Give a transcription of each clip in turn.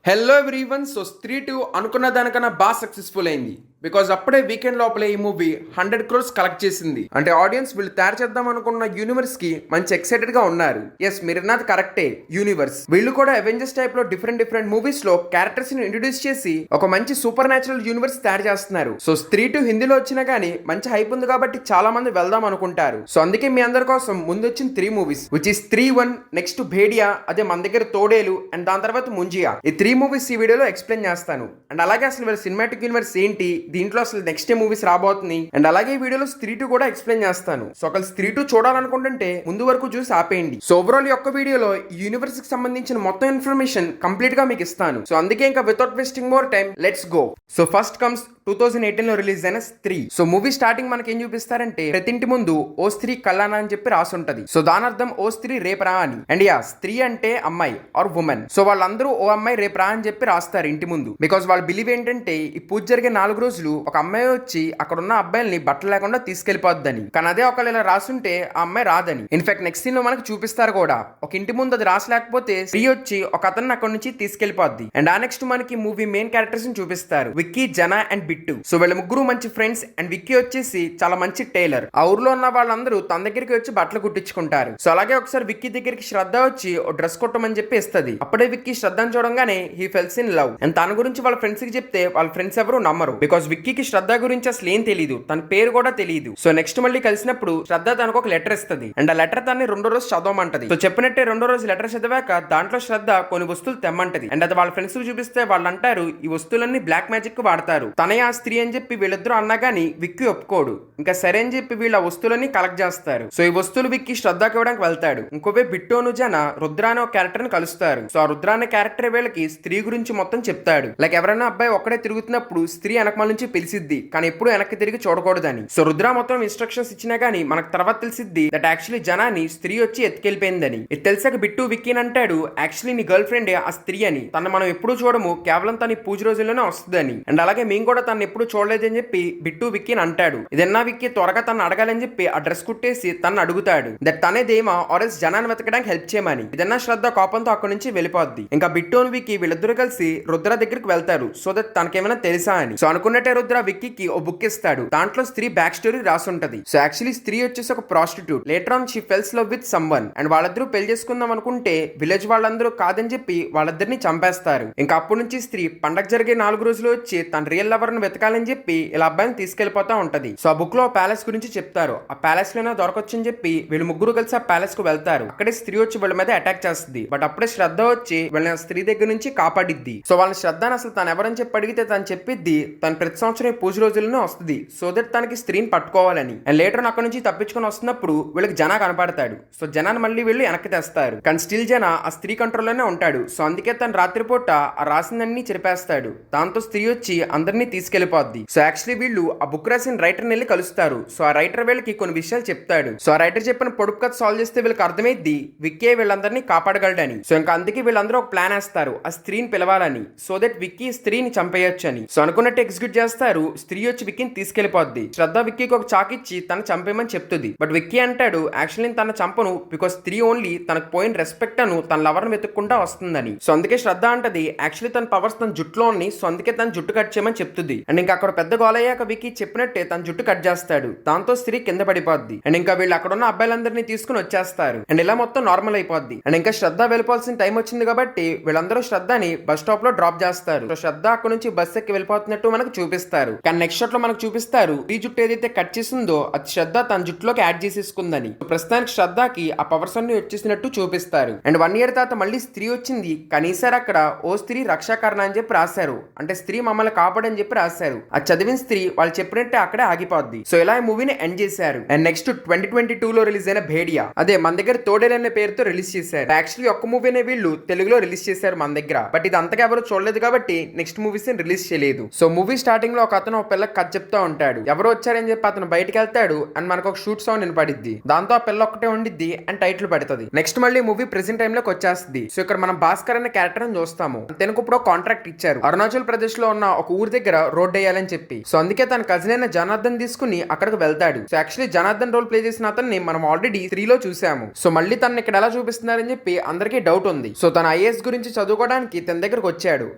Hello everyone. So స్త్రీ 2 అనుకున్న దానికన్నా బాగా సక్సెస్ఫుల్ అయింది. బికాజ్ అప్పుడే వీకెండ్ లోపలే ఈ మూవీ 100 crores కలెక్ట్ చేసింది. అంటే ఆడియన్స్ వీళ్ళు తయారు చేద్దాం అనుకున్న యూనివర్స్ కి మంచి ఎక్సైటెడ్ గా ఉన్నారు. ఎస్, మీరన్నది కరెక్టే. యూనివర్స్ వీళ్ళు కూడా అవెంజర్స్ టైప్ లో డిఫరెంట్ మూవీస్ లో క్యారెక్టర్స్ ని ఇంట్రొడ్యూస్ చేసి ఒక మంచి సూపర్ న్యాచురల్ యూనివర్స్ తయారు చేస్తున్నారు. సో స్త్రీ 2 హిందీలో వచ్చినా గానీ మంచి హైప్ ఉంది కాబట్టి చాలా మంది వెళ్దాం అనుకుంటారు. సో అందుకే మీ అందరి కోసం ముందు వచ్చిన 3 movies which is 3-1, next Bhediya, అదే మన దగ్గర తోడేలు, అండ్ దాని తర్వాత ముంజియా. ఈ 3 మూవీస్ ఈ వీడియోలో ఎక్స్ప్లెయిన్ చేస్తాను. అండ్ అలాగే అసలు వీళ్ళ సినిమాటిక్ యూనివర్స్ ఏంటి, దీంట్లో అసలు నెక్స్ట్ మూవీస్ రాబోతుంది, అండ్ అలాగే ఈ వీడియోలో స్త్రీ 2 కూడా ఎక్స్ప్లెయిన్ చేస్తాను. సో ఒకళ్ళు స్త్రీ 2 చూడాలనుకుంటుంటే ముందు వరకు చూసి ఆపేయండి. సో ఓవరాల్ ఈ ఒక్క వీడియోలో ఈ యూనివర్స్ కి సంబంధించిన మొత్తం ఇన్ఫర్మేషన్ కంప్లీట్ గా మీకు ఇస్తాను. సో అందుకే ఇంకా without wasting more time let's go. So first comes 2018 లో రిలీజ్ అయిన స్త్రీ. సో మూవీ స్టార్టింగ్ మనకి ఏం చూపిస్తారంటే ప్రతి ఇంటి ముందు ఓ స్త్రీ కళ్యాణ అని చెప్పి రాసి ఉంటది. సో దాని అర్థం ఓ స్త్రీ రేపరా అని. అండ్ యా, స్త్రీ అంటే అమ్మాయి ఆర్ ఉమెన్. సో వాళ్ళందరూ ఓ అమ్మాయి రేపరా అని చెప్పి రాస్తారు ఇంటి ముందు. బికాస్ వాళ్ళ బిలీవ్ ఏంటంటే ఈ పూజ జరిగే 4 రోజులు ఒక అమ్మాయి వచ్చి అక్కడ ఉన్న అబ్బాయిల్ని బట్టలు లేకుండా తీసుకెళ్లిపోద్దని. కానీ అదే ఒకళ్ళు ఇలా రాసుంటే ఆ అమ్మాయి రాదని. ఇన్ఫాక్ట్ నెక్స్ట్ సీన్ లో మనకి చూపిస్తారు కూడా. ఒక ఇంటి ముందు అది రాసలేకపోతే స్త్రీ వచ్చి ఒక అతన్ని అక్కడ నుంచి తీసుకెళ్లిపోద్ది. అండ్ ఆ నెక్స్ట్ మనకి మూవీ మెయిన్ క్యారెక్టర్స్ ని చూపిస్తారు, విక్కీ, జనా అండ్ బిట్టు. సో వీళ్ళ ముగ్గురు మంచి ఫ్రెండ్స్. అండ్ విక్కీ వచ్చేసి చాలా మంచి టైలర్. ఆ ఊర్లో ఉన్న వాళ్ళందరూ తన దగ్గరికి వచ్చి బట్టలు కుట్టించుకుంటారు. సో అలాగే ఒకసారి విక్కీ దగ్గరికి శ్రద్ధ వచ్చి ఓ డ్రెస్ కుట్టమని చెప్పి ఇస్తుంది. అప్పుడే విక్కీ శ్రద్ధను చూడంగానే he feels in love. And తన గురించి వాళ్ళ ఫ్రెండ్స్ కి చెప్తే వాళ్ళ ఫ్రెండ్స్ ఎవరు నమ్మరు. బికాస్ విక్కీకి శ్రద్ధ గురించి అసలు ఏం తెలియదు, తన పేరు కూడా తెలియదు. సో నెక్స్ట్ మళ్ళీ కలిసినప్పుడు శ్రద్ధ తనకు ఒక లెటర్ ఇస్తుంది. అండ్ ఆ లెటర్ తనని 2వ రోజు చదవమంటది. సో చెప్పినట్టే 2వ రోజు లెటర్ చదివాక దాంట్లో శ్రద్ధ కొన్ని వస్తువులు తెమ్మంటది. అండ్ అది వాళ్ళ ఫ్రెండ్స్ కి చూపిస్తే వాళ్ళు అంటారు ఈ వస్తువులన్నీ బ్లాక్ మ్యాజిక్ కు వాడతారు, తనే ఆ స్త్రీ అని చెప్పి వీళ్ళిద్దరూ అన్నా గానీ విక్కీ ఒప్పుకోడు. ఇంకా సరే అని చెప్పి వీళ్ళ వస్తువులని కలెక్ట్ చేస్తారు. సో ఈ వస్తువులు విక్కీ శ్రద్ధకి ఇవ్వడానికి వెళ్తాడు. ఇంకోవే బిట్టోను జన రుద్ర అనే ఒక క్యారెక్టర్ ని కలుస్తారు. సో ఆ రుద్ర అనే క్యారెక్టర్ వీళ్ళకి స్త్రీ గురించి మొత్తం చెప్తాడు. లైక్ ఎవరైనా అబ్బాయి ఒక్కడే తిరుగుతున్నప్పుడు స్త్రీ వెనకమాల నుంచి పిలిసిద్ది, కానీ ఎప్పుడు వెనక్కి తిరిగి చూడకూడదని. సో రుద్ర మొత్తం ఇన్స్ట్రక్షన్స్ ఇచ్చినా గానీ మనకు తర్వాత తెలిసిద్ది దట్ యాక్చువల్లీ జనాన్ని స్త్రీ వచ్చి ఎత్తుకెళ్ళిపోయిందని. ఇది తెలిసాక బిట్టు విక్కీని అంటాడు యాక్చువల్లీ నీ గర్ల్ ఫ్రెండ్ ఆ స్త్రీ అని, తన మనం ఎప్పుడు చూడము, కేవలం తన పూజ రోజుల్లోనే వస్తుందని. అండ్ అలాగే మేము కూడా తను ఎప్పుడు చూడలేదని చెప్పి బిట్టు విక్కీని అంటాడు. ఇదన్నా విక్కీ త్వరగా తను అడగాలని చెప్పి ఆ డ్రెస్ కుట్టేసి తను అడుగుతాడు దట్ తనే దేమా ఆర్ఎస్ జనాన్ని వెతకడానికి హెల్ప్ చేయమని. ఇదన్నా శ్రద్ధ కోపంతో అక్కడి నుంచి వెళ్ళిపోద్ది. ఇంకా బిట్టు విక్కీ వీళ్ళిద్దరూ కలిసి రుద్ర దగ్గరికి వెళ్తారు. సో దట్ తనకేమైనా తెలుసా అని. సో అనుకున్నట్టే రుద్ర విక్కీకి ఓ బుక్ ఇస్తాడు. దాంట్లో స్త్రీ బ్యాక్ స్టోరీ రాసి ఉంటది. సో యాక్చువల్లీ స్త్రీ వచ్చేసి ఒక prostitute. Later on she feels love with someone. And వాళ్ళిద్దరూ పెళ్లి చేసుకుందాం అనుకుంటే విలేజ్ వాళ్ళందరూ కాదని చెప్పి వాళ్ళిద్దరిని చంపేస్తారు. ఇంకా అప్పటి నుంచి స్త్రీ పండగ జరిగే 4 రోజులు వచ్చి తన రియల్ లవర్ ను వెతకాలని చెప్పి ఇలా అబ్బాయిని తీసుకెళ్లిపోతా ఉంటది. సో ఆ బుక్ లో ప్యాలెస్ గురించి చెప్తారు. ఆ ప్యాలెస్ లోనే దొరకొచ్చు అని చెప్పి వీళ్ళు ముగ్గురు కలిసి ఆ ప్యాలెస్ కు వెళ్తారు. అక్కడే స్త్రీ వచ్చి వీళ్ళ మీద అటాక్ చేస్తుంది. బట్ అప్పుడే శ్రద్ధ వచ్చి వీళ్ళ స్త్రీ దగ్గర నుంచి కాపాడిద్ది. సో వాళ్ళ శ్రద్ధను అసలు తను ఎవరని చెప్పి అడిగితే తను చెప్పిద్ది తను ప్రతి సంవత్సరం పూజ రోజుల్లోనే వస్తుంది, సో దట్ తనకి స్త్రీని పట్టుకోవాలని. అండ్ లేటర్ అక్కడ నుంచి తప్పించుకొని వస్తున్నప్పుడు వీళ్ళకి జనా కనపడతాడు. సో జనాన్ని మళ్ళీ వీళ్ళు వెనక్కి తెస్తారు. కానీ స్టిల్ జన ఆ స్త్రీ కంట్రోల్లోనే ఉంటాడు. సో అందుకే తను రాత్రిపూట ఆ రాసిందన్నీ చెరిపేస్తాడు. దాంతో స్త్రీ వచ్చి అందరినీ తీసుకెళ్లిపోద్ది. సో యాక్చువల్లీ వీళ్ళు ఆ బుక్ రాసిన రైటర్ వెళ్ళి కలుస్తారు. సో ఆ రైటర్ వీళ్ళకి కొన్ని విషయాలు చెప్తాడు. సో ఆ రైటర్ చెప్పిన పొడుపు కథ సాల్వ్ చేస్తే వీళ్ళకి అర్థమైద్ది విక్కీ వీళ్ళందరినీ కాపాడగలడని. సో ఇంకా అందుకే వీళ్ళందరూ ఒక ప్లాన్ వేస్తారు ఆ స్త్రీని పిలవాలని, సో దట్ విక్కీ స్త్రీని చంపేయొచ్చు అని. సో అనుకున్నట్టు ఎగ్జిక్యూట్ చేస్తారు. స్త్రీ వచ్చి విక్కీని తీసుకెళ్లిపోద్ది. శ్రద్ధ విక్కీకి ఒక చాకిచ్చి తను చంపేయమని చెప్తుంది. బట్ విక్కీ అంటాడు యాక్చువల్లీ తన చంపను, బికాస్ స్త్రీ ఓన్లీ తనకు పోయిన రెస్పెక్ట్ అను తన లవర్ ను వెతుక్కుంటా వస్తుందని. సో అందుకే శ్రద్ధ అంటది యాక్చువల్లీ తన పవర్స్ తన జుట్టులో ఉన్నాయి, సో అందుకే తన జుట్టు కట్ చేయమని చెప్తుంది. అండ్ ఇంకా అక్కడ పెద్ద గోలయ్యాక విక్కీ చెప్పినట్టే తన జుట్టు కట్ చేస్తాడు. దాంతో స్త్రీ కింద పడిపోద్ది. అండ్ ఇంకా వీళ్ళు అక్కడ ఉన్న అబ్బాయిలందరినీ తీసుకుని వచ్చేస్తారు. అండ్ ఇలా మొత్తం నార్మల్ అయిపోద్ది. అండ్ ఇంకా శ్రద్ధ వెళ్ళిపోవాల్సిన టైం వచ్చింది కాబట్టి వీళ్ళందరూ శ్రద్ధని బస్ స్టాప్ లో డ్రాప్ చేస్తారు. సో శ్రద్ధ అక్కడ నుంచి బస్ ఎక్కి వెళ్ళిపోతున్నట్టు మనకు చూపిస్తారు. కానీ నెక్స్ట్ షాట్ లో మనకు చూపిస్తారు ఈ జుట్టు ఏదైతే కట్ చేసిందో అది శ్రద్ధ తన జుట్టులోకి యాడ్ చేసేసుకుందని. ప్రస్తుతానికి శ్రద్ధకి ఆ పవర్స్ అన్ని వచ్చేసినట్టు చూపిస్తారు. అండ్ 1 year తర్వాత మళ్ళీ స్త్రీ వచ్చింది. కానీ ఈసారి అక్కడ ఓ స్త్రీ రక్షాకరణ అని చెప్పి రాశారు. అంటే స్త్రీ మమ్మల్ని కాపాడని చెప్పి రాశారు. అది చదివిన స్త్రీ వాళ్ళు చెప్పినట్టే అక్కడే ఆగిపోద్ది. సో ఇలా ఈ మూవీని ఎండ్ చేశారు. అండ్ నెక్స్ట్ 2022 లో రిలీజ్ అయిన భేడియా, అదే మన దగ్గర తోడేలు అనే పేరుతో రిలీజ్ చేశారు. యాక్చువల్లీ ఒక్క మూవీనే వీళ్ళు తెలుగులో రిలీజ్ చేశారు మన దగ్గర. బట్ ఇది అంతగా ఎవరు చూడలేదు కాబట్టి నెక్స్ట్ మూవీస్ రిలీజ్ చేయలేదు. సో మూవీ స్టార్టింగ్ లో ఒక అతను ఒక పిల్లకి కథ చెప్తా ఉంటాడు. ఎవరు వచ్చారని చెప్పి అతను బయటకు వెళ్తాడు. అండ్ మనకు ఒక షూట్ సౌండ్ వినపడిద్ది. దాంతో ఆ పిల్ల ఒక్కటే ఉండిద్ది అండ్ టైటిల్ పడుతుంది. నెక్స్ట్ మళ్ళీ మూవీ ప్రెసెంట్ టైం లోకి వచ్చేస్తుంది. సో ఇక్కడ మనం భాస్కర్ అనే క్యారెక్టర్ ని చూస్తాము. తనకు ఇప్పుడు కాంట్రాక్ట్ ఇచ్చారు. అరుణాచల్ ప్రదేశ్ లో ఉన్న ఒక ఊరి దగ్గర రోడ్ వేయాలని చెప్పి. సో అందుకే తన కజిన్ అయిన జనార్దన్ తీసుకుని అక్కడికి వెళ్తాడు. So actually Janardhan role play చేసిన అతన్ని మనం ఆల్రెడీ 3లో చూసాము. సో మళ్ళీ తను ఇక్కడ ఎలా చూపిస్తున్నారని చెప్పి అందరికీ డౌట్ ఉంది. సో తన ఐఏఎస్ గురించి చదువుకోవడానికి తన దగ్గరకు వచ్చాడు.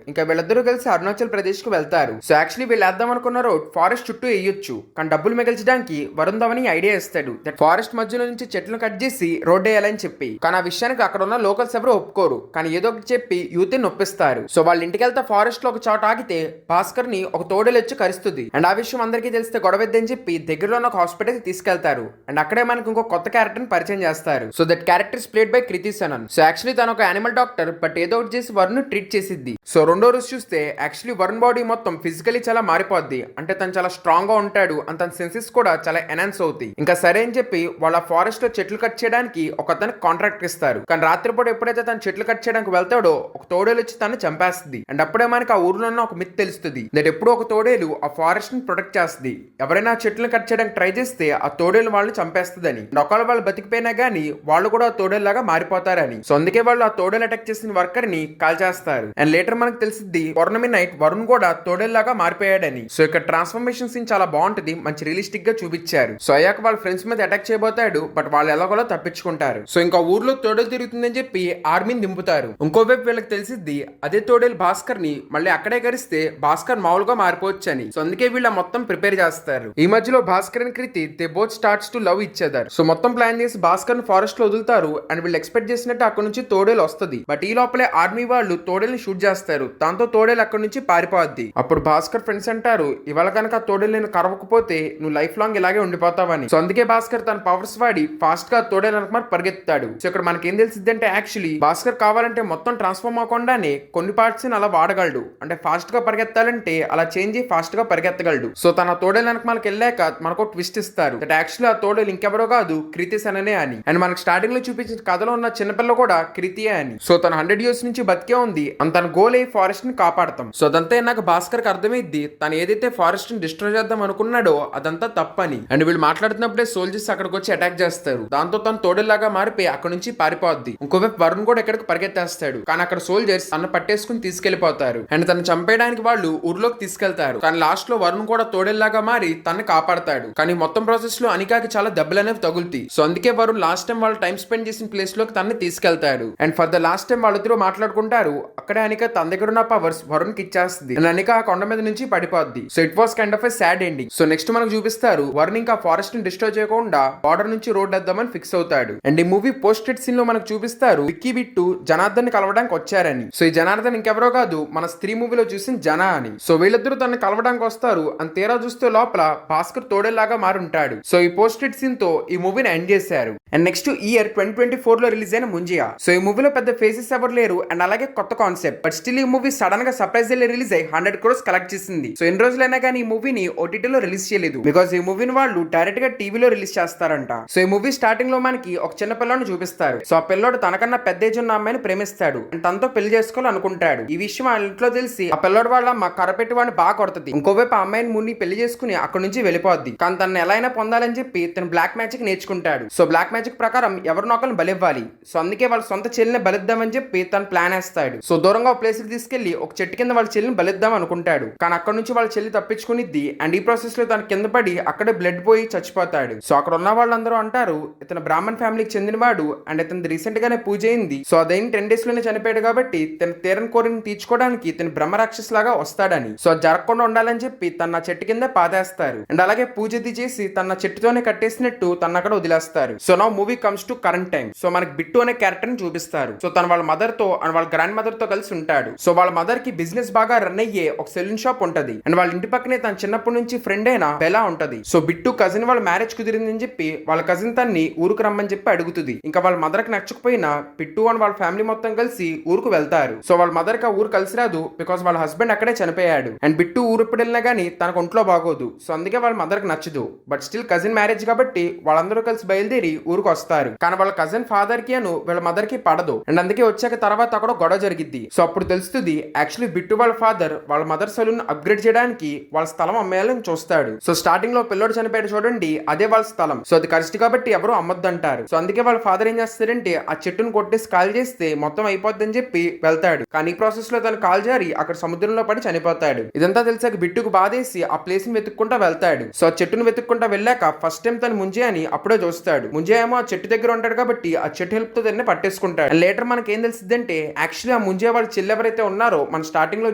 ఇంకా వీళ్ళిద్దరూ కలిసి అరుణాచల్ ప్రదేశ్ కు వెళ్తారు. సో యాక్చువల్లీ వీళ్ళు వేద్దాం అనుకున్న రోడ్ ఫారెస్ట్ చుట్టూ వేయొచ్చు, కానీ డబ్బులు మిగిల్చడానికి వరుణ్ ధవన్ ఐడియా ఇస్తాడు దట్ ఫారెస్ట్ మధ్యలో నుంచి చెట్లు కట్ చేసి రోడ్ వేయాలని చెప్పి. కానీ ఆ విషయానికి అక్కడ ఉన్న లోకల్స్ ఎవరు ఒప్పుకోరు. కానీ ఏదో ఒకటి చెప్పి యూత్ నొప్పిస్తారు. సో వాళ్ళ ఇంటికి వెళ్తే ఫారెస్ట్ లో ఒక చోట ఆగితే భాస్కర్ ని ఒక తోడేలు వచ్చి కరుస్తుంది. అండ్ ఆ విషయం అందరికీ తెలిస్తే గొడవద్దని చెప్పి దగ్గరలో ఉన్న ఒక హాస్పిటల్ కి తీసుకెళ్తారు. అండ్ అక్కడే మనకు ఇంకో కొత్త క్యారెక్టర్ ని పరిచయం చేస్తారు. So that character is played by Kriti Sanon. So actually తను ఒక యానిమల్ డాక్టర్, బట్ ఏదో ఒకటి చేసి వరుణ్ ట్రీట్ చేసిద్ది. సో రెండో రోజు చూస్తే యాక్చువల్లీ వరుణ్ బాడీ మొత్తం ఫిజికలీ చాలా మారిపోద్ది. అంటే తను చాలా స్ట్రాంగ్ గా ఉంటాడు అండ్ తన సెన్సెస్ కూడా చాలా ఎన్హాన్స్ అవుతాయి. ఇంకా సరే అని చెప్పి వాళ్ళ ఫారెస్ట్ లో చెట్లు కట్ చేయడానికి ఒక అతనికి కాంట్రాక్ట్ ఇస్తారు. కానీ రాత్రిపూట ఎప్పుడైతే తను చెట్లు కట్ చేయడానికి వెళ్తాడో ఒక తోడేలు వచ్చి తను చంపేస్తుంది. అండ్ అప్పుడే మనకి ఆ ఊర్లో ఉన్న ఒక మిత్ తెలుస్తుంది దట్ ఎప్పుడు ఒక తోడేలు ఆ ఫారెస్ట్ ని ప్రొటెక్ట్ చేస్తుంది. ఎవరైనా ఆ చెట్లను కట్ చేయడానికి ట్రై చేస్తే ఆ తోడేలు వాళ్ళని చంపేస్తుందని. ఒకవేళ వాళ్ళు బతికిపోయినా గానీ వాళ్ళు కూడా ఆ తోడేలు లాగా మారిపోతారని. సో అందుకే వాళ్ళు ఆ తోడేలు అటాక్ చేసిన వర్కర్ ని కాల్ చేస్తారు. అండ్ లేటర్ మనకు తెలిసింది పౌర్ణమి నైట్ వరుణ్ కూడా తోడేలు లాగా మారిపోయాడని. సో ఇక్కడ ట్రాన్స్ఫర్మేషన్ సీన్ చాలా బాగుంటుంది, మంచి రియలిస్టిక్ గా చూపించారు. సో అయ్యాక వాళ్ళ ఫ్రెండ్స్ మీద అటాక్ చేయబోతాడు, బట్ వాళ్ళు ఎలాగోలా తప్పించుకుంటారు. సో ఇంకా ఊర్లో తోడేలు తిరుగుతుందని చెప్పి ఆర్మీని దింపుతారు. ఇంకోవైపు వీళ్ళకి తెలిసిద్ది అదే తోడేలు భాస్కర్ ని మళ్ళీ అక్కడే కరిస్తే భాస్కర్ మామూలుగా మారిపోవచ్చు అని. సో అందుకే వీళ్ళ మొత్తం ప్రిపేర్ చేస్తారు. ఈ మధ్యలో Bhaskar and Kriti they both starts to love ఇచ్చేదారు. సో మొత్తం ప్లాన్ చేసి భాస్కర్ ని ఫారెస్ట్ లో వదులుతారు. అండ్ వీళ్ళు ఎక్స్పెక్ట్ చేసినట్టు అక్కడ నుంచి తోడేలు వస్తుంది. బట్ ఈ లోపలే ఆర్మీ వాళ్ళు తోడేల్ని షూట్ చేస్తారు. దాంతో తోడేలు అక్కడ నుంచి పారిపోద్ది. అప్పుడు భాస్కర్ ఫ్రెండ్స్ అంటారు ఇవాళ కనుక తోడేలు నేను కరవకపోతే నువ్వు లైఫ్ లాంగ్ ఇలాగే ఉండిపోతావని. సో అందుకే భాస్కర్ తన పవర్స్ వాడి ఫాస్ట్ గా తోడేలు అనుకుని పరిగెత్తాడు. సో ఇక్కడ మనకేం తెలిసింది అంటే యాక్చువల్లీ భాస్కర్ కావాలంటే మొత్తం ట్రాన్స్ఫార్మ్ అవ్వకుండానే కొన్ని పార్ట్స్ ని అలా వాడగలడు. అంటే ఫాస్ట్ గా పరిగెత్తాలంటే అలా చేంజ్ ఫాస్ట్ గా పరిగెత్తగలడు. సో తన తోడేలు వెనక మనకి వెళ్ళాక మనకు ట్విస్ట్ ఇస్తారు దట్ యాక్చువల్లీ ఆ తోడేలు ఇంకెవరో కాదు కృతి సననే అని. అండ్ మనకు స్టార్టింగ్ లో చూపించిన కథలో ఉన్న చిన్నపిల్ల కూడా కృతియే అని. సో తన 100 years నుంచి బతికే ఉంది అండ్ తన గోల్ అయ్యి ఫారెస్ట్ ని కాపాడతాం. సో అదంతా నాకు భాస్కర్ కి అర్థమైద్ది తను ఏదైతే ఫారెస్ట్ ని డిస్ట్రాయ్ చేద్దాం అనుకున్నాడో అదంతా తప్పని. అండ్ వీళ్ళు మాట్లాడుతున్నప్పుడే సోల్జర్స్ అక్కడికి వచ్చి అటాక్ చేస్తారు. దాంతో తను తోడేలాగా మారిపోయి అక్కడ నుంచి పారిపోద్ది. ఇంకోవైపు వరుణ్ కూడా ఎక్కడికి పరిగెత్తేస్తాడు. కానీ అక్కడ సోల్జర్స్ తను పట్టేసుకుని తీసుకెళ్లిపోతారు. అండ్ తను చంపేయడానికి వాళ్ళు ఊర్లోకి తీసుకెళ్తారు. కానీ లాస్ట్ లో వరుణ్ కూడా తోడేలాగా మారి తనని కాపాడతాడు. కానీ మొత్తం ప్రాసెస్ లో అనికాకి చాలా దెబ్బలు అనేవి తగులుతాయి. సో అందుకే వరుణ్ లాస్ట్ టైం వాళ్ళు టైం స్పెండ్ చేసిన ప్లేస్ లోకి తనని తీసుకెళ్తాడు. And for the last time వాళ్ళిద్దరూ మాట్లాడుకుంటారు. అక్కడే అనిక తన దగ్గర ఉన్న పవర్స్ వరుణ్ కి ఇచ్చేస్తుంది. అండ్ అనిక ఆ కొండ మీద నుంచి పడిపోద్ది. So it was kind of a sad ending. So next మనకు చూపిస్తారు వరుణ్ ఇంకా ఫారెస్ట్ ని డిస్ట్రాయ్ చేయకుండా బార్డర్ నుంచి రోడ్ వేద్దామని ఫిక్స్ అవుతాడు. అండ్ ఈ మూవీ పోస్ట్ క్రెడిట్ సీన్ లో మనకు చూపిస్తారు విక్కీ బిట్టు జనార్దన్ ని కలవడానికి వచ్చారని. సో ఈ జనార్దన్ ఇంకెవరో కాదు మన స్త్రీ మూవీలో చూసిన జనా అని. సో వీళ్ళిద్దరూ తనని కలవడానికి వస్తారు. అని తీరా చూస్తే లోపల భాస్కర్ తోడేలాగా మారి ఉంటాడు. సో ఈ పోస్ట్ క్రెడిట్ సీన్ తో ఈ మూవీని ఎండ్ చేశారు. అండ్ నెక్స్ట్ ఇయర్ 2024 లో రిలీజ్ అయిన ముంజియా. సో ఈ మూవీలో పెద్ద ఫేసెస్ ఎవరు లేరు అండ్ అలాగే కొత్త కాన్సెప్ట్. బట్ స్టిల్ ఈ మూవీ సడన్ గా సర్ప్రైజ్ రిలీజ్ అయ్యి 100 crores కలెక్ట్ చేసింది. సో ఎన్ని రోజులైనా కానీ ఈ మూవీని ఓటీటీలో రిలీజ్ చేయలేదు. బికాస్ ఈ మూవీని వాళ్ళు డైరెక్ట్ గా టీవీలో రిలీజ్ చేస్తారంట. సో ఈ మూవీ స్టార్టింగ్ లో మనకి ఒక చిన్న పిల్లని చూపిస్తారు. సో ఆ పిల్లోడు తనకన్నా పెద్ద ఏజ్ ఉన్న అమ్మాయిని ప్రేమిస్తాడు అండ్ తనతో పెళ్లి చేసుకోవాలనుకుంటాడు. ఈ విషయం వాళ్ళ ఇంట్లో తెలిసి ఆ పిల్లోడు వాళ్ళ మా కరపెట్టి వాడిని బాగా కొడుతుంది. ఇంకోవైపు ఆ అమ్మాయిని మున్ని పెళ్లి చేసుకుని అక్కడ నుంచి వెళ్ళిపోద్ది. కానీ తను ఎలా అయినా పొందాలని చెప్పి తను బ్లాక్ మ్యాజిక్ నేర్చుకుంటాడు. సో బ్లాక్ మ్యాజిక్ ప్రకారం ఎవరినొకరిని బలివ్వాలి. సో అందుకే వాళ్ళ సొంత చెల్లిని బలిద్దామని చెప్పి తను ప్లాన్ వేస్తాడు. సో దూరంగా ఒక ప్లేస్ కి తీసుకెళ్లి ఒక చెట్టు కింద వాళ్ళ చెల్లిని బలిద్దాం అనుకుంటాడు. కానీ అక్కడ నుంచి వాళ్ళ చెల్లి తప్పించుకునిద్ది. అండ్ ఈ ప్రాసెస్ లో తన కింద పడి అక్కడే బ్లడ్ పోయి చచ్చిపోతాడు. సో అక్కడ ఉన్న వాళ్ళందరూ అంటారు ఇతను బ్రాహ్మణ్ ఫ్యామిలీకి చెందినవాడు అండ్ ఇతను రీసెంట్ గానే పూజ అయింది. సో అదైన 10 days లోనే చనిపోయాడు కాబట్టి తన తీరని కోరిని తీర్చుకోవడానికి తన బ్రహ్మరాక్షస్ లాగా వస్తాడని. సో జరగకుండా ఉండాలని చెప్పి తన చెట్టు కింద పాదేస్తారు. అండ్ అలాగే పూజ చేసి తన చెట్టుతోనే కట్టేసినట్టు తన అక్కడ వదిలేస్తారు. సో నా movie comes to current time. So మనకి బిట్టు అనే క్యారెక్టర్ ని చూపిస్తారు. సో తన వాళ్ళ మదర్ తో అండ్ వాళ్ళ గ్రాండ్ మదర్ తో కలిసి ఉంటాడు. సో వాళ్ళ మదర్ కి బిజినెస్ బాగా రన్ అయ్యే ఒక సెలూన్ షాప్ ఉంటది. అండ్ వాళ్ళ ఇంటి పక్కనే తన చిన్నప్పటి నుంచి ఫ్రెండ్ అయిన బెలా ఉంటది. సో బిట్టు కజిన్ వాళ్ళ మ్యారేజ్ కుదిరిందని చెప్పి వాళ్ళ కజిన్ తన్ని ఊరుకు రమ్మని చెప్పి అడుగుతుంది. ఇంకా వాళ్ళ మదర్ కి నచ్చకపోయినా బిట్టు అండ్ వాళ్ళ ఫ్యామిలీ మొత్తం కలిసి ఊరుకు వెళ్తారు. సో వాళ్ళ మదర్ కి ఆ ఊరు కలిసి రాదు బికాస్ వాళ్ళ హస్బెండ్ అక్కడే చనిపోయాడు. అండ్ బిట్టు ఊరు ఎప్పుడు వెళ్ళినా గానీ తనకు ఒంట్లో బాగోదు. సో అందుకే వాళ్ళ మదర్ కి నచ్చదు. బట్ స్టిల్ కజిన్ మ్యారేజ్ కాబట్టి వాళ్ళందరూ కలిసి బయలుదేరి ఊరుకు వస్తారు. కానీ వాళ్ళ కజిన్ ఫాదర్ కి అను వీళ్ళ మదర్ కి పడదు. అండ్ అందుకే వచ్చాక తర్వాత అక్కడ గొడవ జరిగిద్ది. సో అప్పుడు తెలుస్తుంది యాక్చువల్లీ బిట్టు వాళ్ళ ఫాదర్ వాళ్ళ మదర్ సలూన్ అప్గ్రేడ్ చేయడానికి వాళ్ళ స్థలం అమ్మేయాలని చూస్తాడు. సో స్టార్టింగ్ లో పిల్లోడు చనిపోయాడు చూడండి, అదే వాళ్ళ స్థలం. సో అది కరెక్ట్ కాబట్టి ఎవరు అమ్మొద్దు అంటారు. సో అందుకే వాళ్ళ ఫాదర్ ఏం చేస్తాడంటే ఆ చెట్టును కొట్టేసి కాల్ చేస్తే మొత్తం అయిపోద్దని చెప్పి వెళ్తాడు. కానీ ఈ ప్రాసెస్ లో తను కాల్ జారి అక్కడ సముద్రంలో పడి చనిపోతాడు. ఇది ఇదంతా తెలిసాక బిట్టుకు బాధేసి ఆ ప్లేస్ ని వెతుక్కుంటా వెళ్తాడు. సో ఆ చెట్టును వెతుక్కుంటా వెళ్ళాక ఫస్ట్ టైం తను ముంజే అని అప్పుడే చూస్తాడు. ముంజే ఏమో ఆ చెట్టు దగ్గర ఉంటాడు కాబట్టి ఆ చెట్టు హెల్ప్ తో దాన్ని పట్టేసుకుంటాడు. లేటర్ మనకి ఏం తెలిసిందంటే యాక్చువల్లీ ఆ ముంజే వాళ్ళ చెల్లి ఎవరైతే ఉన్నారో మనం స్టార్టింగ్ లో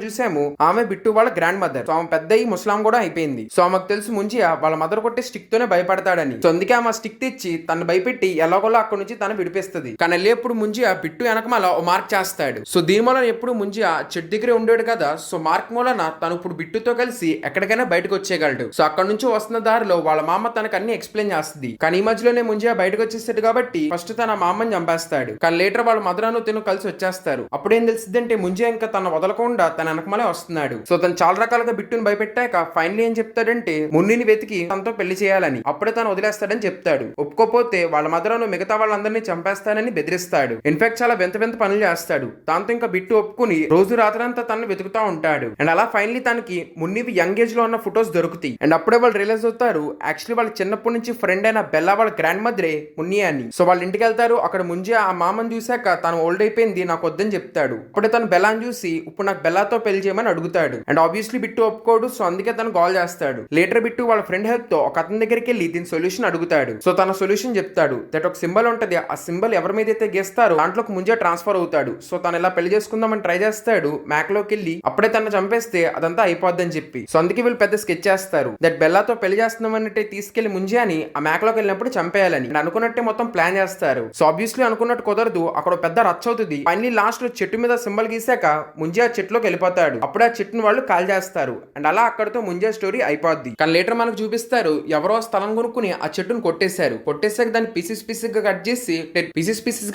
చూసాము ఆమె బిట్టు వాళ్ళ గ్రాండ్ మదర్. సో ఆమె పెద్ద ముస్లాం కూడా అయిపోయింది. సో ఆమెకు తెలుసు ముంజియా వాళ్ళ మదర్ కొట్టే స్టిక్ తోనే భయపడతాడని. సో అందుకే ఆమె స్టిక్ తెచ్చి తను భయపెట్టి ఎలాగోలా అక్కడ నుంచి తను విడిపిస్తుంది. కానీ వెళ్ళేప్పుడు ముంజియా బిట్టు వెనకమాల ఓ మార్క్ చేస్తాడు. సో దీని మూలన ఎప్పుడు ముంజియా చెట్టు దగ్గరే ఉండేడు కదా. సో మార్క్ మూలన తను ఇప్పుడు బిట్టుతో కలిసి ఎక్కడికైనా బయటకు వచ్చేయగలడు. సో అక్కడ నుంచి వస్తున్న దారిలో వాళ్ళ మామ తనకు అన్ని ఎక్స్ప్లెయిన్ చేస్తుంది. కానీ ఈ మధ్యలోనే ముంజియా బయటకు వచ్చేస్తాడు కాబట్టి ఫస్ట్ తన మామని చంపేస్తాడు. కానీ లేటర్ వాళ్ళ మదర్ అను తను కలిసి వచ్చేస్తారు. అప్పుడేం తెలిసిందంటే ముంజియా ఇంకా తన వదలకుండా తన వెనకమాలే వస్తున్నాడు. సో తను చాలా రకాలుగా బిట్టును భయపెట్టాక ఫైనల్ ఏం చెప్తాడంటే మున్నిని వెతికి తనతో పెళ్లి చేయాలని. అప్పుడే తను వదిలేస్తాడని చెప్తాడు. ఒప్పుకోపోతే వాళ్ళ మదర్ అను మిగతా వాళ్ళందరినీ చంపేస్తానని బెదిరిస్తాడు. ఇన్ఫాక్ట్ చాలా వింత వింత పనులు చేస్తాడు. దాంతో ఇంకా బిట్టు ఒప్పుకుని రోజు రాత్రంతా తను వెతుకుతా ఉంటాడు. అండ్ అలా ఫైనలీ తనకి మున్నివి యంగ్ ఏజ్ లో ఉన్న ఫొటోస్ దొరుకుతాయి. అండ్ అప్పుడే వాళ్ళు రియలైజ్ అవుతారు యాక్చువల్లీ వాళ్ళ చిన్నప్పటి నుంచి ఫ్రెండ్ అయిన బెల్లా వాళ్ళ గ్రాండ్ మదరే మున్ని అని. సో వాళ్ళ ఇంటికి వెళ్తారు. అక్కడ ముంజే ఆ మామని చూశాక తను ఓల్డ్ అయిపోయింది నాకు వద్దని చెప్తాడు. అప్పుడే తను బెల్లాని చూసి ఇప్పుడు నాకు బెల్లాతో పెళ్లి చేయమని అడుగుతాడు. అండ్ ఆబ్వియస్లీ బిట్టు ఒప్పుకోడు. సో అందుకే తను కాల్ చేస్తాడు. లేటర్ బిట్టు వాళ్ళ ఫ్రెండ్ హెల్ప్ తో ఒక అతని దగ్గరికి వెళ్ళి దీని సొల్యూషన్ అడుగుతాడు. సో తన సొల్యూషన్ చెప్తాడు. దట్ ఒక సింబల్ ఉంటది. ఆ సింబల్ ఎవరి మీద అయితే గీస్తారో దాంట్లోకి ముంజే ట్రాన్స్ఫర్ అవుతాడు. సో తను ఇలా పెళ్లి చేసుకుందామని ట్రై చేస్తాడు. మ్యాక్ లోకి వెళ్ళి అప్పుడే తను చంపేస్తే అదంతా అయిపోద్దని చెప్పి. సో అందుకే వీళ్ళు పెద్ద స్కెచ్ చేస్తారు. దట్ బెల్లాతో పెళ్లి చేస్తున్నామన్నట్టే తీసుకెళ్లి ముంజే అని ఆ మ్యాక్ లోకి వెళ్ళినప్పుడు చంపేయాలని అనుకున్నట్టే మొత్తం ప్లాన్ చేస్తారు. సో ఆబ్వియస్లీ అనుకున్నట్టు కుదరదు. అక్కడ పెద్ద రచ్చ అవుతుంది. ఫైనలీ లాస్ట్ లో చెట్టు మీద సింబల్ గీసాక ముంజే ఆ చెట్టులోకి వెళ్ళిపోతాడు. అప్పుడే ఆ చెట్టును వాళ్ళు కాల్ చేస్తారు. అండ్ అలా అక్కడతో ముంజే స్టోరీ అయిపోద్ది. కానీ లేటర్ మనకు చూపిస్తారు ఎవరో స్థలం కొనుక్కుని ఆ చెట్టును కొట్టేశారు. కొట్టేసాక దాన్ని పీసెస్ పీసెస్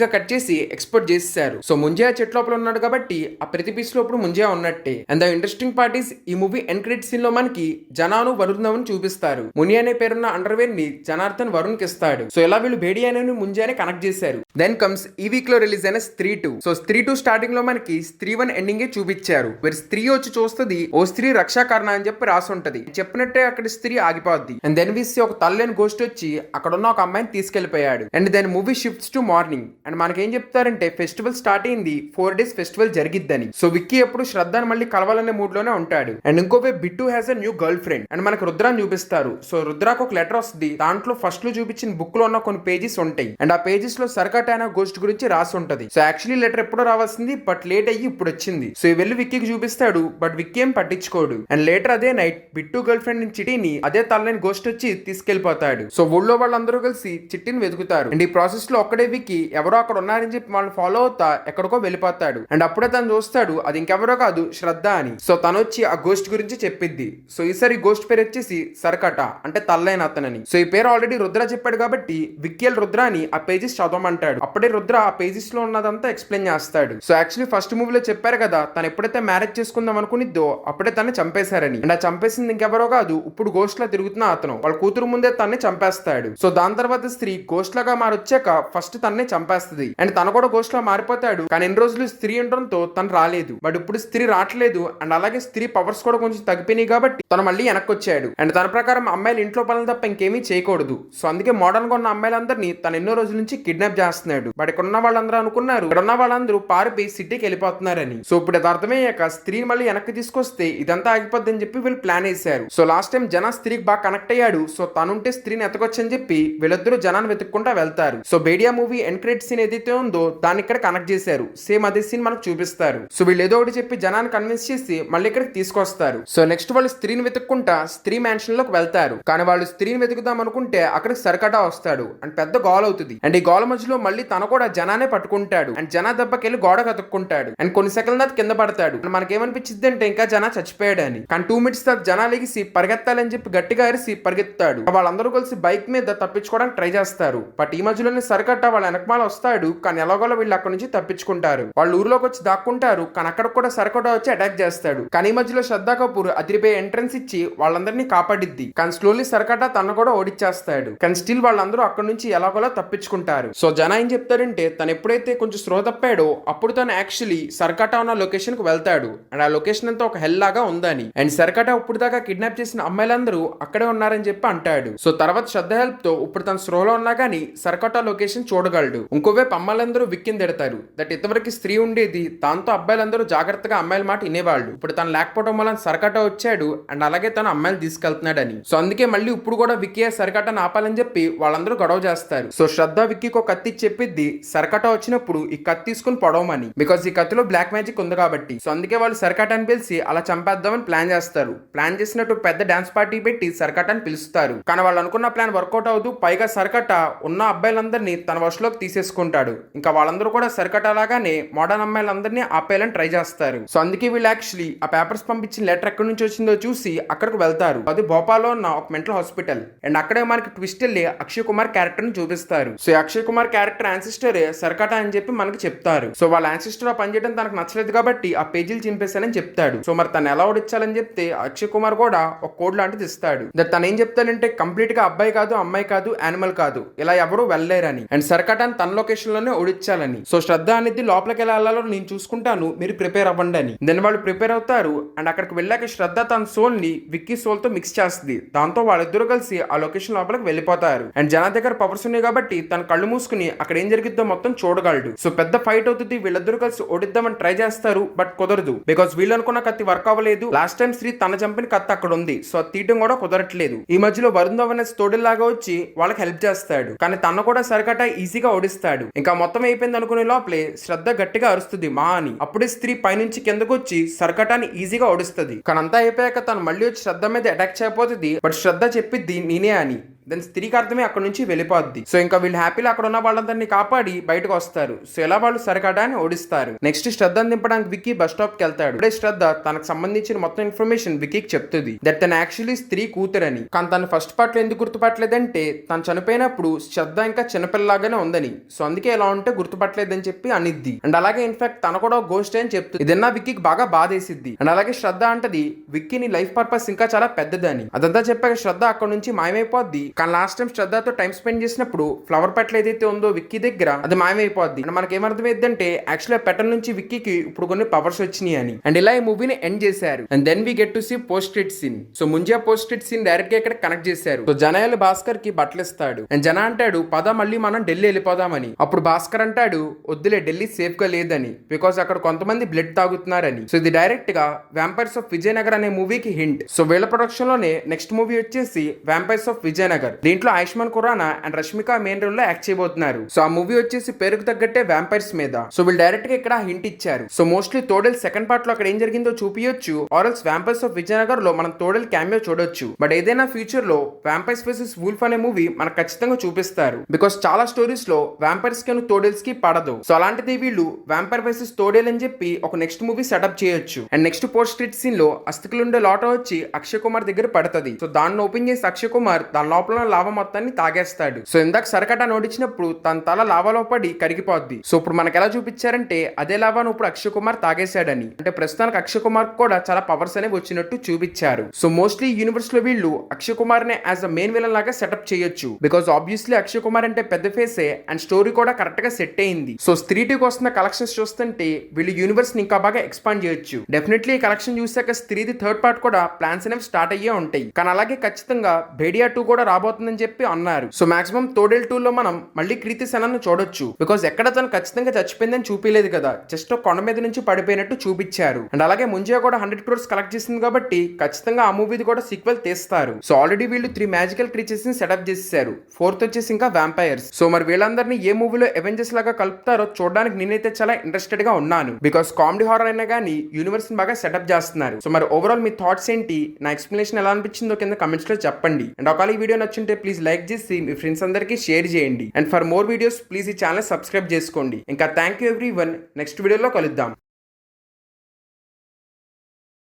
గా కట్ చేసి ఎక్స్పోర్ట్ చేసేసారు. సో ముంజే ఆ చెట్టు లోపల ఉన్నాడు కాబట్టి ఆ ప్రతి పీస్ లో ఇప్పుడు ముంజే ఉన్నట్టే. And the interesting part is ఈ మూవీ ఎండ్ క్రెడిట్ సీన్ లో మనకి జనాను వరుణ్ చూపిస్తారు. ముని అనే పేరున్న అండర్వేర్ ని జనార్దన్ వరుణ్ కి ఇస్తాడు. సో ఇలా వీళ్ళు బేడి అనే ముంజే అని కనెక్ట్ చేశారు. దెన్ కమ్స్ ఈ వీక్ లో రిలీజ్ అయిన స్త్రీ 2. సో స్త్రీ 2 స్టార్టింగ్ లో మనకి స్త్రీ 1 ఎండింగ్ చూపించారు. వీరి స్త్రీ వచ్చి చూస్తుంది ఓ స్త్రీ రక్షాకరణ అని చెప్పి రాసి ఉంటది. చెప్పినట్టే అక్కడ స్త్రీ ఆగిపోద్ది. అండ్ దెన్ విసి ఒక తల్లేని గోస్ట్ వచ్చి అక్కడ ఉన్న ఒక అమ్మాయిని తీసుకెళ్లిపోయాడు. And then movie shifts to morning. And మనకేం చెప్తారంటే ఫెస్టివల్ స్టార్ట్ అయింది 4 days ఫెస్టివల్ జరిగిద్దని. సో విక్కీ ఎప్పుడు శ్రద్ధను మళ్ళీ కలవాలనే మూడ్ లోనే ఉంటాడు. అండ్ ఇంకోవే Bittu has a new girlfriend. And మనకు రుద్రాన్ని చూపిస్తారు. సో రుద్రాకు ఒక లెటర్ వస్తుంది. దాంట్లో ఫస్ట్ లో చూపించిన బుక్ లో ఉన్న కొన్ని పేజెస్ ఉంటాయి. అండ్ ఆ పేజెస్ లో సర్కటానా గోస్ట్ గురించి రాసి ఉంటది. సో యాక్చువల్లీ లెటర్ ఎప్పుడో రావాల్సింది బట్ లేట్ అయ్యి ఇప్పుడు వచ్చింది. సో వెళ్ళి విక్కీకి చూపిస్తాడు. బట్ విక్కీ ఏం పట్టించుకోడు. అండ్ లేటర్ అదే నైట్ బిట్టు గర్ల్ ఫ్రెండ్ చిట్టిని అదే తల్లని గోస్ట్ వచ్చి తీసుకెళ్లిపోతాడు. సో ఊళ్ళో వాళ్ళందరూ కలిసి చిట్టిని వెతుకుతారు. అండ్ ఈ ప్రాసెస్ లో ఒక్కడే విక్కీ ఎవరో అక్కడ ఉన్నారని చెప్పి వాళ్ళు ఫాలో అవుతా ఎక్కడికో వెళ్ళిపోతాడు. అండ్ అప్పుడే తను చూస్తాడు అది ఇంకెవరో కాదు శ్రద్ధ అని. సో తను వచ్చి ఆ గోస్ట్ గురించి చెప్పిద్ది. సో ఈసారి గోస్ట్ పేరు వచ్చేసి సర్కట అంటే తల్లైన అతనని. సో ఈ పేరు ఆల్రెడీ రుద్ర చెప్పాడు కాబట్టి విక్కీల్ రుద్ర అని ఆ పేజెస్ చదవమంటాడు. అప్పుడే రుద్ర ఆ పేజెస్ లో ఉన్నదంతా ఎక్స్ప్లెయిన్ చేస్తాడు. సో యాక్చువల్లీ ఫస్ట్ మూవీలో చెప్పారు కదా తను ఎప్పుడైతే మ్యారేజ్ చేసుకుందాం అనుకునిద్దో అప్పుడే తను చంపేశారని. అండ్ ఆ చంపేసింది ఇంకెవరో కాదు ఇప్పుడు గోస్ట్ లా తిరుగుతున్న అతను. వాళ్ళ కూతురు ముందే తన్ని చంపేస్తాడు. సో దాని తర్వాత స్త్రీ గోస్ట్ లాగా మారొచ్చాక ఫస్ట్ తన్నే చంపేస్తుంది. అండ్ తను కూడా గోస్ట్ లా మారిపోతాడు. కానీ ఎన్ని రోజులు స్త్రీ ఉండడంతో తను రాలేదు. బట్ ఇప్పుడు స్త్రీ రావట్లేదు. అండ్ అలాగే స్త్రీ పవర్స్ కూడా కొంచెం తగ్గిపోయినాయి కాబట్టి తను మళ్ళీ వెనక్కి వచ్చాడు. అండ్ తన ప్రకారం అమ్మాయిలు ఇంట్లో పనులు తప్ప ఇంకేమీ చేయకూడదు. సో అందుకే మోడర్న్ గా ఉన్న అమ్మాయిలందరినీ తను ఎన్నో రోజుల నుంచి కిడ్నాప్ చేస్తున్నాడు. బట్ ఇక్కడ ఉన్న వాళ్ళందరూ అనుకున్నారు ఇక్కడ ఉన్న వాళ్ళందరూ పారిపోయి సిటీకి వెళ్ళిపోతున్నారని. సో ఇప్పుడు అది అర్థమయ్యాక స్త్రీని మళ్ళీ వెనక్కి తీసుకొస్తే ఇదంతా ఆగిపోద్ది అని చెప్పి వీళ్ళు ప్లాన్ వేశారు. సో లాస్ట్ టైం జన స్త్రీకి బాగా కనెక్ట్ అయ్యాడు. సో తనుంటే స్త్రీని ఎతకొచ్చని చెప్పి వీళ్ళిద్దరూ జనాన్ని వెతుక్కుంటా వెళ్తారు. So Bhediya movie end credit scene ఏదైతే ఉందో దాన్ని ఇక్కడ కనెక్ట్ చేశారు. సేమ్ అదే సీన్ మనకు చూపిస్తారు. సో వీళ్ళు ఏదో ఒకటి చెప్పి జనాన్ని కన్విన్స్ చేసి మళ్ళీ ఇక్కడికి తీసుకొస్తారు. సో నెక్స్ట్ వాళ్ళు స్త్రీని వెతుక్కుంటా స్త్రీ మ్యాన్షన్ లోకి వెళ్తారు. కానీ వాళ్ళు స్త్రీని వెతుకుదాం అనుకుంటే అక్కడికి సర్కటా వస్తాడు. అండ్ పెద్ద గోల్ అవుతుంది. అండ్ ఈ గోల మధ్యలో మళ్ళీ తన కూడా జనానే పట్టుకుంటాడు. అండ్ జనా దెబ్బకెళ్ళి గోడ కతుక్కుంటాడు. అండ్ కొన్ని సెకండ్ దాకా కింద పడతాడు. మనకేమనిపించింది అంటే ఇంకా జనా చచ్చిపోయాడు అని. కానీ 2 minutes తర్వాత జనా లెగిసి పరిగెత్తాలని చెప్పి గట్టిగా అరిసి పరిగెత్తాడు. వాళ్ళందరూ కలిసి బైక్ మీద తప్పించుకోవడానికి ట్రై చేస్తారు. బట్ ఈ మధ్యలోనే సర్కటా వాళ్ళ వెనకమాల వస్తాడు. కానీ ఎలాగోలో వీళ్ళు అక్కడ నుంచి తప్పించుకుంటారు. వాళ్ళు ఊర్లోకి వచ్చి దాక్కుంటారు. కానీ అక్కడ కూడా సర్కటా వచ్చి అటాక్ చేస్తాడు. కానీ ఈ మధ్యలో శ్రద్ధా కపూర్ అదిరిపోయే ఎంట్రన్స్ ఇచ్చి వాళ్ళందరినీ కాపాడిద్ది. కానీ స్లోలీ సర్కటా తన కూడా ఓడిచ్చేస్తాడు. కానీ స్టిల్ వాళ్ళందరూ అక్కడ నుంచి ఎలాగోలా తప్పించుకుంటారు. సో జనా ఏం చెప్తారంటే తను ఎప్పుడైతే కొంచెం స్లో తప్పాడో అప్పుడు తను యాక్చువల్లీ సర్కటా ఉన్న లొకేషన్ కు వెళ్తాడు. అండ్ ఆ లొకేషన్ అంతా ఒక హెల్ లాగా ఉందని. అండ్ సర్కటా ఇప్పుడు దాకా కిడ్నాప్ చేసిన అమ్మాయిలందరూ అక్కడే ఉన్నారని చెప్పి అంటాడు. సో తర్వాత శ్రద్ధ హెల్ప్ తో ఇప్పుడు తను స్లోలో ఉన్నా కానీ సర్కటా లొకేషన్ చూడగలడు. ఇంకోవైపు అమ్మాయిలందరూ విక్కిని తిడతారు. దట్ ఇంతవరకు స్త్రీ ఉండేది దాంతో అబ్బాయిలందరూ జాగ్రత్తగా అమ్మాయిల మాట వినేవాళ్ళు. ఇప్పుడు తను లేకపోవడం లేకపోవడం వల్ల సరకట వచ్చాడు అండ్ అలాగే తను అమ్మాయిని తీసుకెళ్తున్నాడని. సో అందుకే మళ్ళీ ఇప్పుడు కూడా విక్కీ సరకటను ఆపాలని చెప్పి వాళ్ళందరూ గొడవ చేస్తారు. సో శ్రద్ధ విక్కీకి ఒక కత్తి చెప్పిద్ది సరకట వచ్చినప్పుడు ఈ కత్తి తీసుకుని పొడవమని, బికాస్ ఈ కత్తిలో బ్లాక్ మ్యాజిక్ ఉంది కాబట్టి. సో అందుకే వాళ్ళు సరకటాన్ని పిలిచి అలా చంపేద్దామని ప్లాన్ చేస్తారు. ప్లాన్ చేసినట్టు పెద్ద డాన్స్ పార్టీ పెట్టి సరకటాన్ని పిలుస్తారు. కానీ వాళ్ళు అనుకున్న ప్లాన్ వర్కౌట్ అవ్వదు. పైగా సరకట ఉన్న అబ్బాయిలందరినీ తన వశలోకి తీసేసుకుంటాడు. ఇంకా వాళ్ళందరూ కూడా సరకట లాగానే మోడర్న్ అమ్మాయిలందరినీ ఆపేయాలని ట్రై చేస్తారు. సో అందుకే వీళ్ళు యాక్చువల్లీ ఆ పేపర్స్ పంపించిన లెటర్ ఎక్కడి నుంచి వచ్చిందో చూసి అక్కడికి వెళ్తారు. అది భోపాల్లో ఉన్న ఒక మెంటల్ హాస్పిటల్. అండ్ అక్కడే మనకి ట్విస్ట్ వెళ్ళి అక్షయ్ కుమార్ క్యారెక్టర్ ని చూపిస్తారు. So Akshay Kumar character ancestor Sarkata అని చెప్పి మనకి చెప్తారు. సో వాళ్ళ యాన్సిస్టర్ ఆ పనిచేయడం తనకు నచ్చలేదు కాబట్టి ఆ పేజీలు చింపేశానని చెప్తాడు. సో మరి తను ఎలా ఓడించాలని చెప్తే అక్షయ్ కుమార్ కూడా ఒక కోడ్ లాంటిది ఇస్తాడు. తను ఏం చెప్తాడంటే కంప్లీట్ గా అబ్బాయి కాదు, అమ్మాయి కాదు, యానిమల్ కాదు, ఇలా ఎవరు వెళ్ళలేరని అండ్ సరకటాన్ని తన లొకేషన్ లోనే ఓడించాలని. సో శ్రద్ధ అనేది లోపలికి ఎలా వెళ్ళాలో నేను చూసుకుంటాను, మీరు ప్రిపేర్ అవ్వండి అని. దెన్ వాళ్ళు ప్రిపేర్ అవుతారు అండ్ అక్కడికి వెళ్ళాక శ్రద్ధ తన సోల్ ని విక్కీ సోల్ తో మిక్స్ చేస్తుంది. దాంతో వాళ్ళిద్దరూ కలిసి ఆ లొకేషన్ లోపలికి వెళ్ళిపోతారు. అండ్ జన దగ్గర పవర్స్ ఉన్నాయి కాబట్టి తన కళ్ళు మూసుకుని అక్కడ ఏం జరిగిద్దో మొత్తం చూడగలడు. సో పెద్ద ఫైట్ అవుతుంది. వీళ్ళిద్దరూ కలిసి ఓడిద్దామని ట్రై చేస్తారు, బట్ కుదరదు. బికాస్ వీళ్ళు అనుకున్న కత్తి వర్క్ అవ్వలేదు. లాస్ట్ టైం శ్రీ తన చంపిన కత్తి అక్కడ ఉంది. సో తీయడం కూడా కుదరట్లేదు. ఈ మధ్యలో వరుణ్ ధవన్ తోడిల్లాగా వచ్చి వాళ్ళకి హెల్ప్ చేస్తాడు. కానీ తన కూడా సరకట ఈజీగా ఓడిస్తాడు. ఇంకా మొత్తం అయిపోయింది అనుకునే లోపలే శ్రద్ధ గట్టిగా అరుస్తుంది మా అని. అప్పుడే స్త్రీ పైనుంచి కిందకు వచ్చి సరకటాన్ని ఈజీగా ఓడిస్తుంది. కానీ అంతా అయిపోయాక తను మళ్ళీ వచ్చి శ్రద్ధ మీద అటాక్ చేయబోతుంది. బట్ శ్రద్ధ చెప్పిద్ది నేనే అని. దాని స్త్రీకి అర్థమే అక్కడ నుంచి వెళ్ళిపోద్ది. సో ఇంకా వీళ్ళు హ్యాపీలో అక్కడ ఉన్న వాళ్ళందరినీ కాపాడి బయటకు వస్తారు. సో ఎలా వాళ్ళు సరకటాన్ని ఓడిస్తారు. నెక్స్ట్ శ్రద్ధను దింపడానికి విక్కీ బస్ స్టాప్ కి వెళ్తాడు. ఇప్పుడే శ్రద్ధ తనకు సంబంధించిన మొత్తం ఇన్ఫర్మేషన్ విక్కీకి చెప్తుంది. దట్ తన యాక్చువల్లీ స్త్రీ కూతురని. కానీ తన ఫస్ట్ పార్ట్ లో ఎందుకు గుర్తుపట్టలేదంటే తను చనిపోయినప్పుడు శ్రద్ధ ఇంకా చిన్నపిల్లలాగానే ఉందని. సో అందుకే ఎలా ఉంటే గుర్తుపట్టలేదని చెప్పి అనిద్ది. అండ్ అలాగే ఇన్ఫాక్ట్ తన కూడా గోస్ట్ అని చెప్తుంది. ఇదన్నా విక్కీకి బాగా బాధేసిద్ది. అండ్ అలాగే శ్రద్ధ అంటది విక్కీని లైఫ్ పర్పస్ ఇంకా చాలా పెద్దదని. అదంతా చెప్పాక శ్రద్ధ అక్కడ నుంచి మాయమైపోద్ది. కానీ లాస్ట్ టైం శ్రద్ధతో టైం స్పెండ్ చేసినప్పుడు ఫ్లవర్ పెటల్ ఏదైతే ఉందో విక్కీ దగ్గర అది మాయమైపోద్ది. అండ్ మనకి ఏమర్థమైందంటే యాక్చువల్లీ పెటల్ నుంచి విక్కీకి ఇప్పుడు కొన్ని పవర్స్ వచ్చినాయి అని. అండ్ ఇలా ఈ మూవీని ఎండ్ చేశారు. And then we get to see post credit scene. So Munjya post credit scene direct గా ఇక్కడ కనెక్ట్ చేశారు. సో జనాయలు భాస్కర్ కి బట్టలు ఇస్తాడు. అండ్ జన అంటాడు పద మళ్ళీ మనం ఢిల్లీ వెళ్ళిపోదామని. అప్పుడు భాస్కర్ అంటాడు వద్దులే ఢిల్లీ సేఫ్ గా లేదని, బికాస్ అక్కడ కొంతమంది బ్లడ్ తాగుతున్నారని. సో ఇది డైరెక్ట్ గా వ్యాంపైర్స్ ఆఫ్ విజయనగర్ అనే మూవీకి హింట్. సో వీళ్ళ ప్రొడక్షన్ లోనే నెక్స్ట్ మూవీ వచ్చేసి వ్యాంపైర్స్ ఆఫ్ విజయనగర్. దీంట్లో Ayushmann Khurrana and Rashmika main role లో యాక్ట్ చేయబోతున్నారు. సో ఆ మూవీ వచ్చేసి పేరుకు తగ్గట్టే వ్యాంపైర్స్ మీద. సో వీళ్ళు డైరెక్ట్ గా ఇక్కడ హింట్ ఇచ్చారు. సో మోస్ట్లీ తోడెల్ సెకండ్ పార్ట్ లో అక్కడ ఏం జరిగిందో చూపించొచ్చు, ఆర్ఎల్స్ వ్యాంపైర్స్ ఆఫ్ విజయనగర్ లో మనం తోడెల్ క్యామియో చూడొచ్చు. బట్ ఏదైనా ఫ్యూచర్ లో వ్యాంపైర్స్ వర్సెస్ వూల్ఫ్ అనే మూవీ మనకు ఖచ్చితంగా చూపిస్తారు. బికాస్ చాలా స్టోరీస్ లో వ్యాంపైర్స్ కి తోడెల్స్ కి పడదు. సో అలాంటిది వీళ్ళు వ్యాంపైర్ వర్సెస్ తోడెల్ అని చెప్పి ఒక నెక్స్ట్ మూవీ సెటప్ చేయొచ్చు. And next post credit scene లో అస్థికులుండే లాటో వచ్చి అక్షయ్ కుమార్ దగ్గర పడుతుంది. సో దాన్ని ఓపెన్ చేసి అక్షయ్ కుమార్ దాని లోపల లావా మొత్తాన్ని తాగేస్తాడు. సో ఇందాక సరకట నోడించినప్పుడు తన తల లావాలో పడి కరిగిపోద్ది. సో ఇప్పుడు మనకు ఎలా చూపించారంటే అదే లావాను ఇప్పుడు అక్షయ్ కుమార్ తాగేశాడని. అంటే ప్రస్తుతానికి అక్షయ్ కుమార్ కూడా చాలా పవర్స్ అనేవి వచ్చినట్టు చూపించారు. సో మోస్ట్లీ యూనివర్స్ లో వీళ్ళు అక్షయ్ కుమార్ నే యాజ్ అ మెయిన్ విలన్ లాగా సెటప్ చేయొచ్చు. బికాస్ ఆబ్వియస్లీ అక్షయ్ కుమార్ అంటే పెద్ద ఫేసే అండ్ స్టోరీ కూడా కరెక్ట్ గా సెట్ అయింది. సో స్త్రీ టీకి వస్తున్న కలెక్షన్స్ చూస్తుంటే వీళ్ళు యూనివర్స్ ని ఇంకా బాగా ఎక్స్పాండ్ చేయొచ్చు. డెఫినెట్లీ ఈ కలెక్షన్ చూసాక స్త్రీది థర్డ్ పార్ట్ కూడా ప్లాన్స్ అనేవి స్టార్ట్ అయ్యే ఉంటాయి. కానీ అలాగే ఖచ్చితంగా భేడియా 2 కూడా రాబోతుందని చెప్పి అన్నారు. సో మాక్సిమం తోడెల్ 2 లో మనం మళ్ళీ కృతి సెనన్ను చూడొచ్చు. బికాస్ ఎక్కడ తను ఖచ్చితంగా చచ్చిపోయిందని చూపించలేదు కదా, జస్ట్ కొండ మీద నుంచి పడిపోయినట్టు చూపించారు. అండ్ అలాగే ముంజియా కూడా 100 crores కలెక్ట్ చేసింది కాబట్టి ఖచ్చితంగా ఆ మూవీది కూడా సీక్వెల్ తీస్తారు. సో ఆల్రెడీ వీళ్ళు 3 మ్యాజికల్ క్రీచర్స్ ని సెటప్ చేశారు. 4th వచ్చేసి ఇంకా వ్యాంపైర్స్. సో మరి వీళ్ళందరినీ ఏ మూవీలో అవెంజర్స్ లాగా కలుపుతారో చూడడానికి నేనైతే చాలా ఇంట్రెస్టెడ్ గా ఉన్నాను. బికాస్ కామెడీ హారర్ అయినా కానీ యూనివర్స్ ని బాగా సెటప్ చేస్తున్నారు. సో మరి ఓవరాల్ మీ థాట్స్ ఏంటి, నా ఎక్స్ప్లెనేషన్ ఎలా అనిపించిందో కింద కమెంట్స్ లో చెప్పండి. అండ్ ఒకవేళ ఈ వీడియో నచ్చుంటే ప్లీజ్ లైక్ చేసి మీ ఫ్రెండ్స్ అందరికీ షేర్ చేయండి. And for more videos please ఈ ఛానల్ సబ్స్క్రైబ్ చేసుకోండి. ఇంకా థ్యాంక్ యూ ఎవ్రీవన్. నెక్స్ట్ వీడియోలో కలుద్దాం.